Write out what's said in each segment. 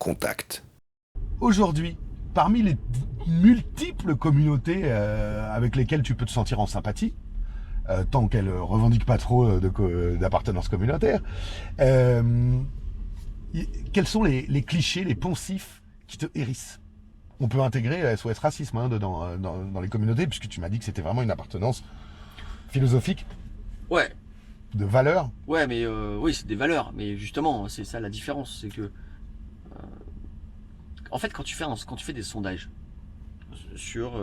contact. Aujourd'hui, parmi les multiples communautés avec lesquelles tu peux te sentir en sympathie, tant qu'elles ne revendiquent pas trop d'appartenance communautaire, quels sont les clichés, les poncifs qui te hérissent? On peut intégrer SOS Racisme dans les communautés, puisque tu m'as dit que c'était vraiment une appartenance philosophique, Ouais, de valeurs. ouais, mais oui, c'est des valeurs. Mais justement, c'est ça la différence, c'est que en fait, quand tu fais des sondages sur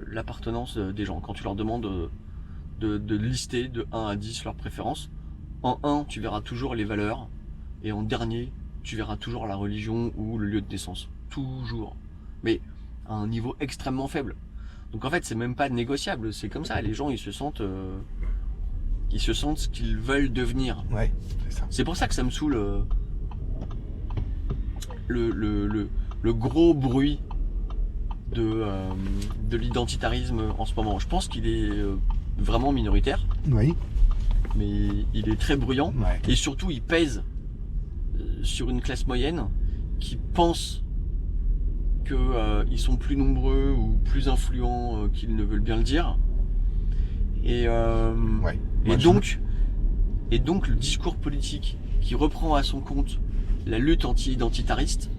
l'appartenance des gens, quand tu leur demandes de lister de 1 à 10 leurs préférences, en 1, tu verras toujours les valeurs, et en dernier, tu verras toujours la religion ou le lieu de naissance. Toujours. Mais à un niveau extrêmement faible. Donc en fait, c'est même pas négociable, c'est comme ça. Les gens, ils se sentent ce qu'ils veulent devenir. Ouais, c'est ça. C'est pour ça que ça me saoule le gros bruit de l'identitarisme en ce moment. Je pense qu'il est vraiment minoritaire, Oui. mais il est très bruyant. Ouais. Et surtout, il pèse sur une classe moyenne qui pense qu'ils sont plus nombreux ou plus influents qu'ils ne veulent bien le dire. Et, Ouais. et donc le discours politique qui reprend à son compte la lutte anti-identitariste,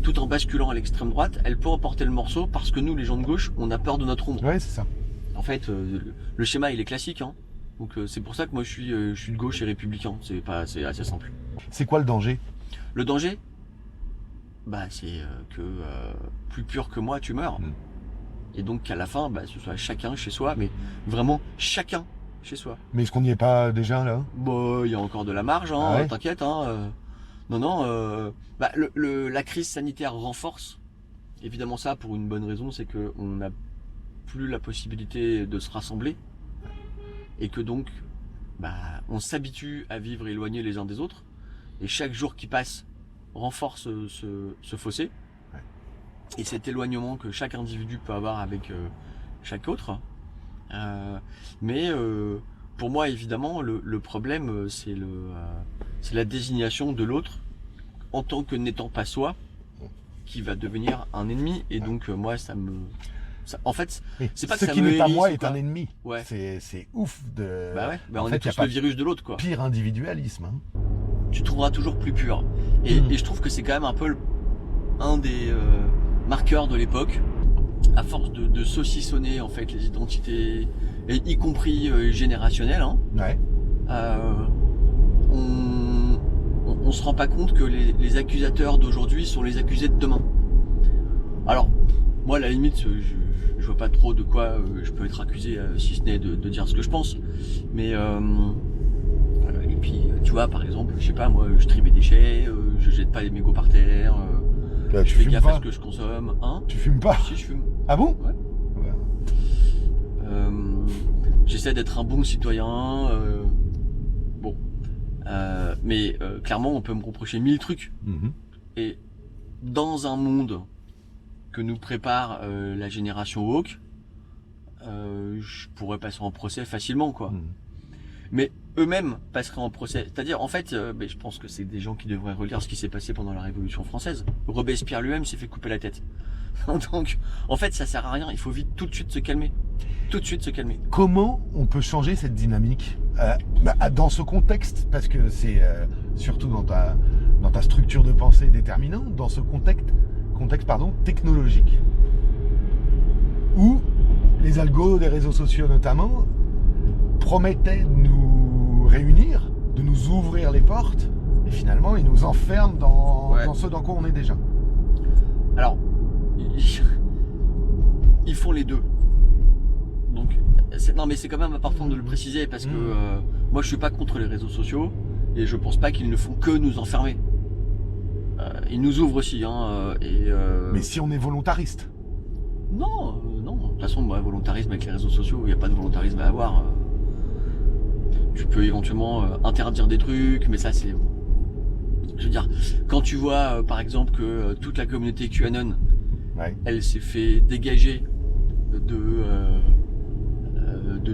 tout en basculant à l'extrême droite, elle peut emporter le morceau parce que nous, les gens de gauche, on a peur de notre ombre. Ouais, c'est ça. En fait, le schéma, il est classique, hein. Donc c'est pour ça que moi, je suis de gauche et républicain. C'est assez simple. C'est quoi le danger? Le danger, bah, c'est que plus pur que moi, tu meurs. Et donc qu'à la fin, bah, ce soit chacun chez soi, mais vraiment chacun chez soi. Mais est-ce qu'on n'y est pas déjà là? Bon, il y a encore de la marge, hein, Ah ouais. t'inquiète. Hein, non, bah, la crise sanitaire renforce évidemment ça pour une bonne raison, c'est qu'on n'a plus la possibilité de se rassembler et que donc bah, on s'habitue à vivre éloignés les uns des autres et chaque jour qui passe renforce ce fossé et cet éloignement que chaque individu peut avoir avec chaque autre. Mais pour moi évidemment le problème c'est la désignation de l'autre en tant que n'étant pas soi qui va devenir un ennemi et donc moi en fait c'est pas que ce ça qui me n'est pas hérisse moi ou est quoi. un ennemi. Ouais. C'est ouf de. Bah ouais, bah en on fait, est y a tous pas le virus de l'autre quoi. pire individualisme. Hein. Tu trouveras toujours plus pur. Et je trouve que c'est quand même un peu un des marqueurs de l'époque, à force de saucissonner en fait les identités, et y compris générationnelles. Hein, Ouais. on se rend pas compte que les accusateurs d'aujourd'hui sont les accusés de demain. Alors, moi à la limite, je vois pas trop de quoi je peux être accusé, si ce n'est de dire ce que je pense. Mais et puis, tu vois, par exemple, je sais pas, moi, je trie mes déchets, je jette pas les mégots par terre, Là, je tu fais fumes gaffe à pas. ce que je consomme, hein. Tu fumes pas? Si, je fume. Ah bon? Ouais. Ouais. J'essaie d'être un bon citoyen, bon. Mais clairement, on peut me reprocher 1000 trucs. Et dans un monde que nous prépare la génération woke, je pourrais passer en procès facilement, quoi. Mais eux-mêmes passeraient en procès. C'est-à-dire, en fait, mais je pense que c'est des gens qui devraient relire ce qui s'est passé pendant la Révolution française. Robespierre lui-même s'est fait couper la tête. Donc, en fait, ça sert à rien. Il faut vite tout de suite se calmer. Tout de suite se calmer. Comment on peut changer cette dynamique dans ce contexte, parce que c'est surtout dans ta structure de pensée déterminante, dans ce contexte technologique, où les algos des réseaux sociaux notamment promettaient de nous réunir, de nous ouvrir les portes, et finalement ils nous enferment dans ce dans quoi on est déjà. Alors, ils font les deux. Donc, non mais c'est quand même important de le préciser parce que moi je suis pas contre les réseaux sociaux et je pense pas qu'ils ne font que nous enfermer. Ils nous ouvrent aussi, hein. Mais si on est volontariste. Non. De toute façon, moi, volontarisme avec les réseaux sociaux, il n'y a pas de volontarisme à avoir. Tu peux éventuellement interdire des trucs, mais ça c'est... Je veux dire, quand tu vois par exemple que toute la communauté QAnon, elle s'est fait dégager de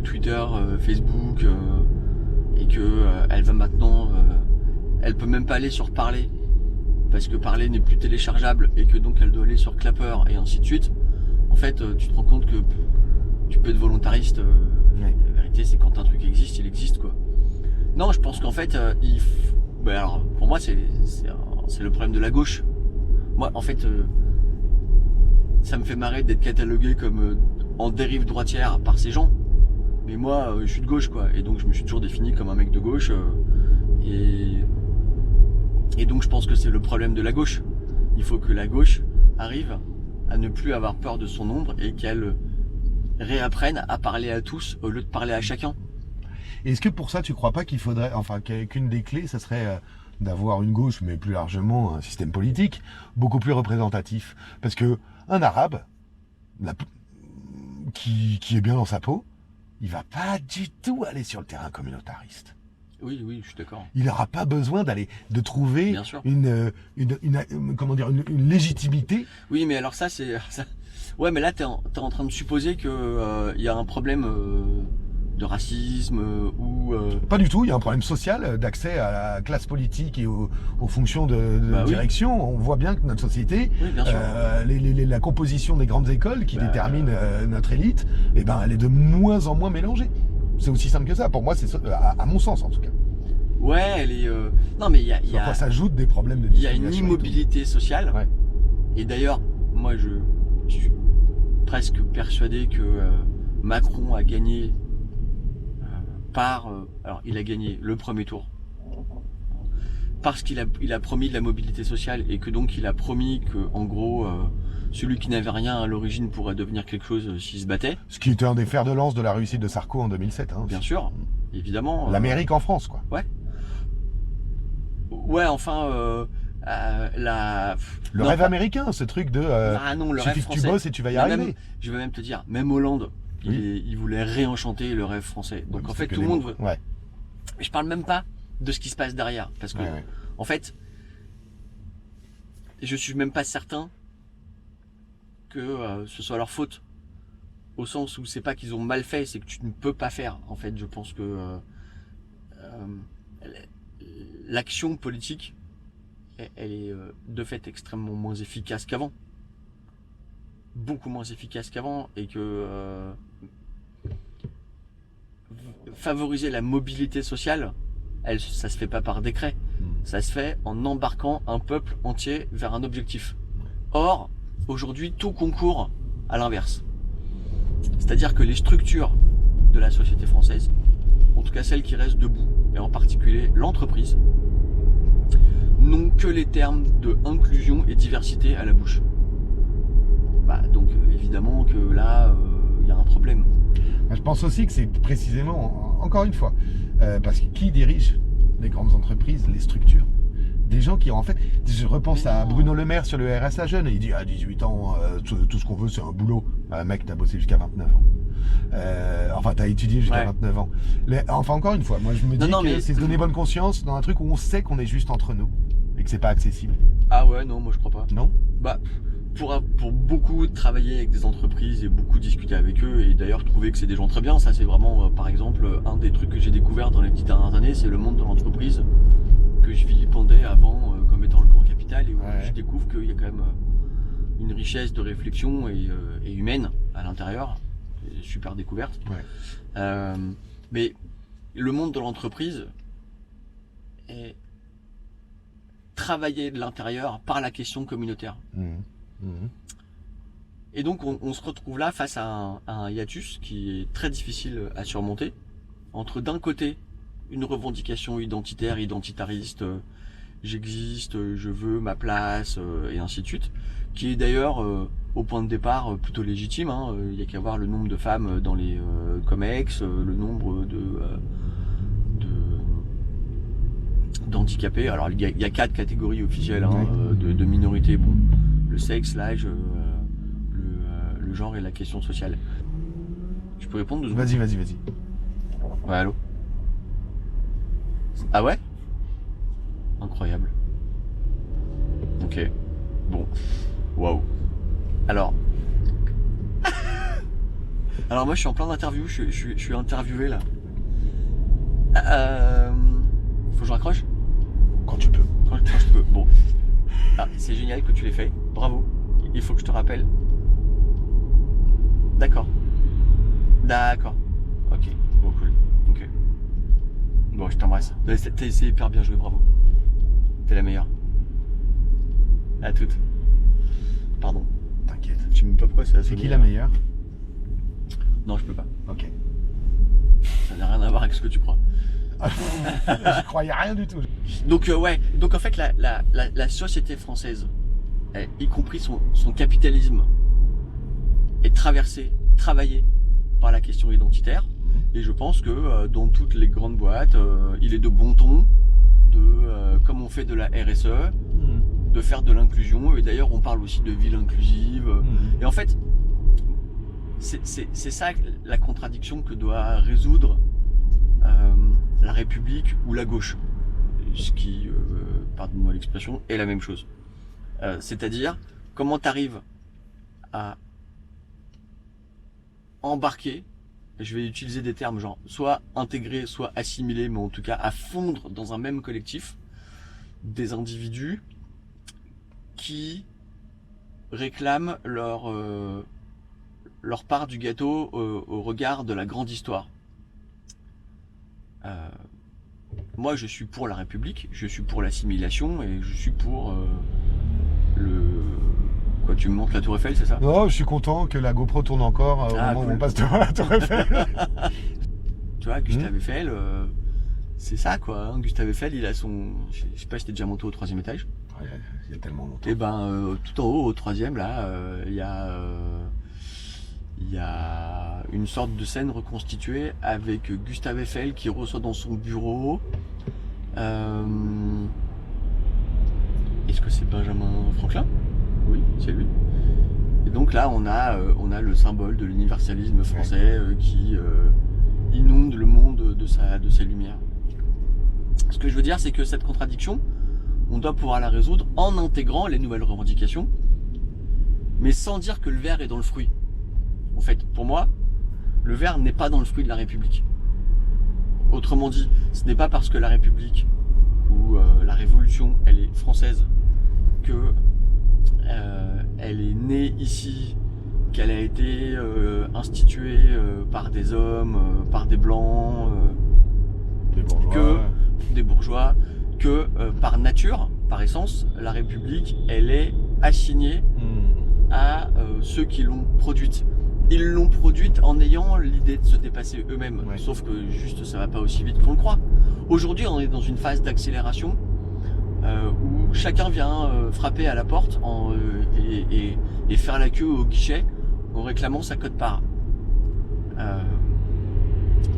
Twitter, Facebook, et que elle va maintenant... elle peut même pas aller sur Parler, parce que Parler n'est plus téléchargeable et que donc elle doit aller sur Clapper et ainsi de suite, en fait, tu te rends compte que tu peux être volontariste. Ouais. La vérité, c'est quand un truc existe, il existe, quoi. Non, je pense qu'en fait, alors, pour moi, c'est le problème de la gauche. Moi, en fait, ça me fait marrer d'être catalogué comme en dérive droitière par ces gens. Mais moi, je suis de gauche, quoi. Et donc, je me suis toujours défini comme un mec de gauche. Et donc, je pense que c'est le problème de la gauche. Il faut que la gauche arrive à ne plus avoir peur de son ombre et qu'elle réapprenne à parler à tous au lieu de parler à chacun. Est-ce que pour ça, tu crois pas qu'il faudrait, enfin, qu'une des clés, ça serait d'avoir une gauche, mais plus largement un système politique beaucoup plus représentatif? Parce que un arabe, qui est bien dans sa peau, il va pas du tout aller sur le terrain communautariste. Oui, je suis d'accord. Il n'aura pas besoin de trouver Bien sûr. une légitimité. Oui, mais alors ça. Ouais, mais là, t'es en train de supposer que y a un problème de racisme ou. Pas du tout, il y a un problème social d'accès à la classe politique et aux fonctions de direction. Oui. On voit bien que notre société, oui, bien sûr. La composition des grandes écoles qui détermine notre élite, eh ben, elle est de moins en moins mélangée. C'est aussi simple que ça. Pour moi, c'est à mon sens en tout cas. Ouais, elle est. Non, mais il y a. Ça s'ajoute des problèmes de discrimination. Il y a une immobilité et sociale. Ouais. Et d'ailleurs, moi, je suis presque persuadé que Macron a gagné alors, il a gagné le premier tour parce qu'il a promis de la mobilité sociale et que donc il a promis que, en gros, celui qui n'avait rien à l'origine pourrait devenir quelque chose s'il se battait. Ce qui était un des fers de lance de la réussite de Sarko en 2007. Hein, bien sûr, évidemment. L'Amérique en France, quoi. Ouais. Ouais, enfin, le rêve américain, ce truc de non, le suffit rêve que tu bosses et tu vas y arriver. Même, je vais même te dire, même Hollande, il voulait réenchanter le rêve français. Donc en fait, tout le monde veut. Ouais. Mais je parle même pas de ce qui se passe derrière, parce que en fait, je suis même pas certain que ce soit leur faute, au sens où c'est pas qu'ils ont mal fait, c'est que tu ne peux pas faire. En fait, je pense que l'action politique, elle est de fait extrêmement moins efficace qu'avant. Beaucoup moins efficace qu'avant, et que favoriser la mobilité sociale, ça se fait pas par décret, ça se fait en embarquant un peuple entier vers un objectif. Or, aujourd'hui, tout concourt à l'inverse. C'est-à-dire que les structures de la société française, en tout cas celles qui restent debout, et en particulier l'entreprise, n'ont que les termes de inclusion et diversité à la bouche. Donc évidemment que là, il y a un problème. Je pense aussi que c'est précisément, encore une fois, parce que qui dirige les grandes entreprises, les structures? Des gens qui, en fait, je repense à Bruno Le Maire sur le RSA jeune, et il dit à 18 ans, tout ce qu'on veut, c'est un boulot. Mec, t'as bossé jusqu'à 29 ans. Enfin, t'as étudié jusqu'à 29 ans. Enfin, encore une fois, moi je me dis que c'est se donner bonne conscience dans un truc où on sait qu'on est juste entre nous et que c'est pas accessible. Ah ouais, non, moi je crois pas. Non? Pour beaucoup travailler avec des entreprises et beaucoup discuter avec eux, et d'ailleurs trouver que c'est des gens très bien, ça c'est vraiment par exemple un des trucs que j'ai découvert dans les 10 dernières années, c'est le monde de l'entreprise que je vilipendais avant comme étant le grand capital, et où je découvre qu'il y a quand même une richesse de réflexion et humaine à l'intérieur. Super découverte. Mais le monde de l'entreprise est travaillé de l'intérieur par la question communautaire. Et donc on se retrouve là face à un hiatus qui est très difficile à surmonter, entre d'un côté une revendication identitaire, identitariste, j'existe, je veux ma place, et ainsi de suite, qui est d'ailleurs au point de départ plutôt légitime. Il n'y a qu'à voir le nombre de femmes dans les comex, le nombre d'handicapés. Alors il y a 4 catégories officielles de minorités. Bon, le sexe, l'âge, le genre et la question sociale. Je peux répondre 2 secondes? Vas-y. Ouais, allô? Ah ouais? Incroyable. Ok. Bon. Waouh. Alors moi je suis en plein d'interview, je suis interviewé là. Faut que je raccroche? Quand tu peux. Quand je peux. Bon. Ah, c'est génial que tu l'aies fait. Bravo. Il faut que je te rappelle. D'accord. D'accord. Ok. Bon, cool. Ok. Bon, je t'embrasse. C'est hyper bien joué, bravo. T'es la meilleure. À toutes. Pardon. T'inquiète. Je sais même pas pourquoi ça a C'est sonné, qui la là. meilleure? Non, je peux pas. Ok. Ça n'a rien à voir avec ce que tu crois. Je croyais rien du tout. Donc ouais, donc en fait la société française, y compris son capitalisme, est travaillée par la question identitaire. Et je pense que dans toutes les grandes boîtes, il est de bon ton comme on fait de la RSE, de faire de l'inclusion. Et d'ailleurs, on parle aussi de ville inclusive. Et en fait, c'est ça la contradiction que doit résoudre la République ou la gauche, ce qui, pardonne-moi l'expression, est la même chose. C'est-à-dire, comment tu arrives à embarquer, je vais utiliser des termes genre soit intégrer, soit assimiler, mais en tout cas à fondre dans un même collectif des individus qui réclament leur part du gâteau au regard de la grande histoire. Moi je suis pour la République, je suis pour l'assimilation et je suis pour Quoi, tu me montres la Tour Eiffel, c'est ça? Non, je suis content que la GoPro tourne encore au moment où on passe devant la Tour Eiffel. Tu vois, Gustave Eiffel, c'est ça quoi, hein. Gustave Eiffel, il a son... Je sais pas si t'es déjà monté au 3e étage. Ouais, il y a tellement longtemps. Et ben, tout en haut, au 3e, là, il y a une sorte de scène reconstituée avec Gustave Eiffel qui reçoit dans son bureau. Est-ce que c'est Benjamin Franklin? Oui, c'est lui. Et donc là, on a le symbole de l'universalisme français qui inonde le monde de sa lumière. Ce que je veux dire, c'est que cette contradiction, on doit pouvoir la résoudre en intégrant les nouvelles revendications, mais sans dire que le ver est dans le fruit. En fait, pour moi, le ver n'est pas dans le fruit de la République. Autrement dit, ce n'est pas parce que la République ou la Révolution, elle est française, que elle est née ici, qu'elle a été instituée par des hommes, par des blancs, des bourgeois, que par nature, par essence, la République, elle est assignée à ceux qui l'ont produite. Ils l'ont produite en ayant l'idée de se dépasser eux-mêmes, sauf que juste ça va pas aussi vite qu'on le croit. Aujourd'hui, on est dans une phase d'accélération où chacun vient frapper à la porte et faire la queue au guichet en réclamant sa quote-part.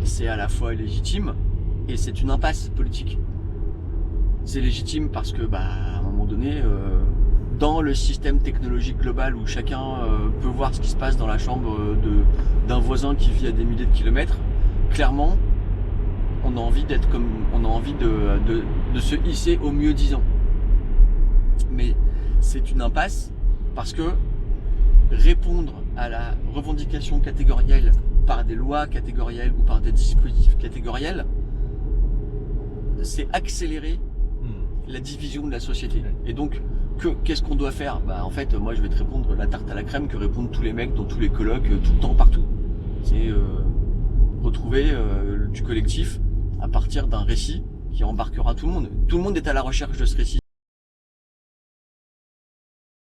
C'est à la fois légitime et c'est une impasse politique. C'est légitime parce que, à un moment donné, dans le système technologique global où chacun peut voir ce qui se passe dans la chambre d'un voisin qui vit à des milliers de kilomètres, clairement, on a envie d'être comme, on a envie de se hisser au mieux disant. Mais c'est une impasse parce que répondre à la revendication catégorielle par des lois catégorielles ou par des dispositifs catégoriels, c'est accélérer la division de la société. Et donc, qu'est-ce qu'on doit faire? En fait, moi je vais te répondre la tarte à la crème que répondent tous les mecs dans tous les colloques, tout le temps, partout. C'est retrouver du collectif à partir d'un récit qui embarquera tout le monde. Tout le monde est à la recherche de ce récit.